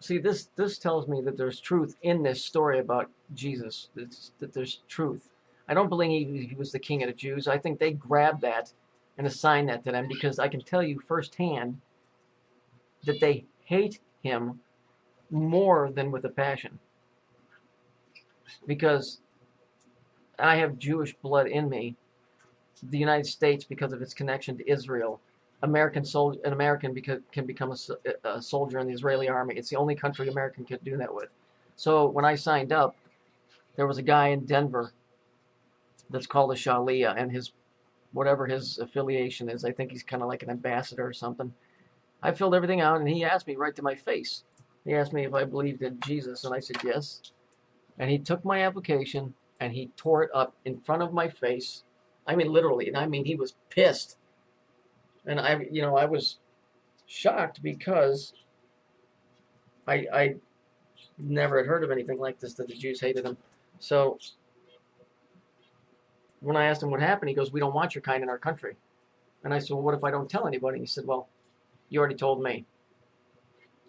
See, this tells me that there's truth in this story about Jesus. That there's truth. I don't believe he was the king of the Jews. I think they grabbed that and assigned that to them because I can tell you firsthand that they hate him more than with a passion. Because I have Jewish blood in me. The United States, because of its connection to Israel, an American can become a soldier in the Israeli army. It's the only country American could do that with. So when I signed up, there was a guy in Denver that's called a Shalia, and whatever his affiliation is, I think he's kind of like an ambassador or something. I filled everything out, and he asked me right to my face. He asked me if I believed in Jesus, and I said yes. And he took my application, and he tore it up in front of my face. I mean, literally, and I mean, he was pissed. And I was shocked because I never had heard of anything like this, that the Jews hated him. So when I asked him what happened, he goes, "We don't want your kind in our country." And I said, "Well, what if I don't tell anybody?" He said, "Well, you already told me.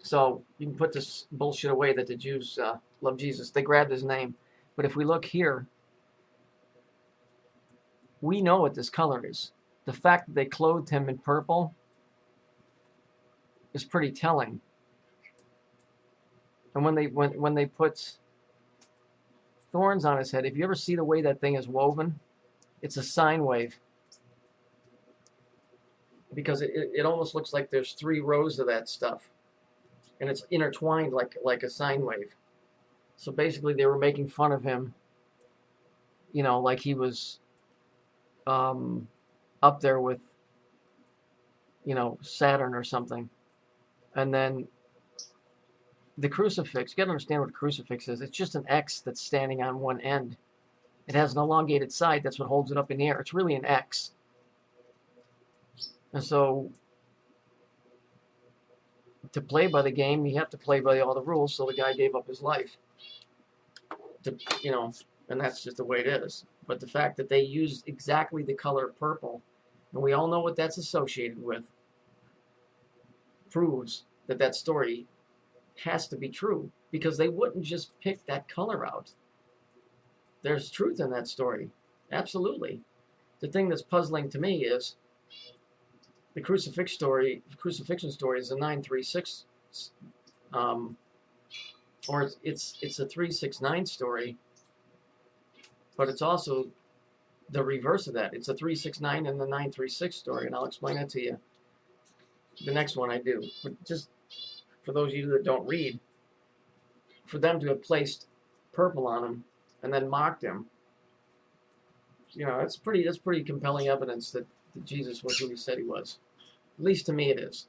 So you can put this bullshit away that the Jews love Jesus." They grabbed his name. But if we look here, we know what this color is. The fact that they clothed him in purple is pretty telling. And when they put thorns on his head, if you ever see the way that thing is woven, it's a sine wave. Because it almost looks like there's 3 rows of that stuff. And it's intertwined like a sine wave. So basically they were making fun of him, like he was up there with, Saturn or something. And then the crucifix, you got to understand what a crucifix is. It's just an X that's standing on one end. It has an elongated side. That's what holds it up in the air. It's really an X. And so to play by the game, you have to play by all the rules. So the guy gave up his life. And that's just the way it is. But the fact that they used exactly the color purple, and we all know what that's associated with, proves that that story has to be true, because they wouldn't just pick that color out. There's truth in that story. Absolutely. The thing that's puzzling to me is the crucifixion story is a 936, or it's a 369 story, but it's also the reverse of that. It's a 369 and the 936 story, and I'll explain that to you. The next one I do. But just for those of you that don't read, for them to have placed purple on him and then mocked him, that's pretty compelling evidence that Jesus was who he said he was. At least to me it is.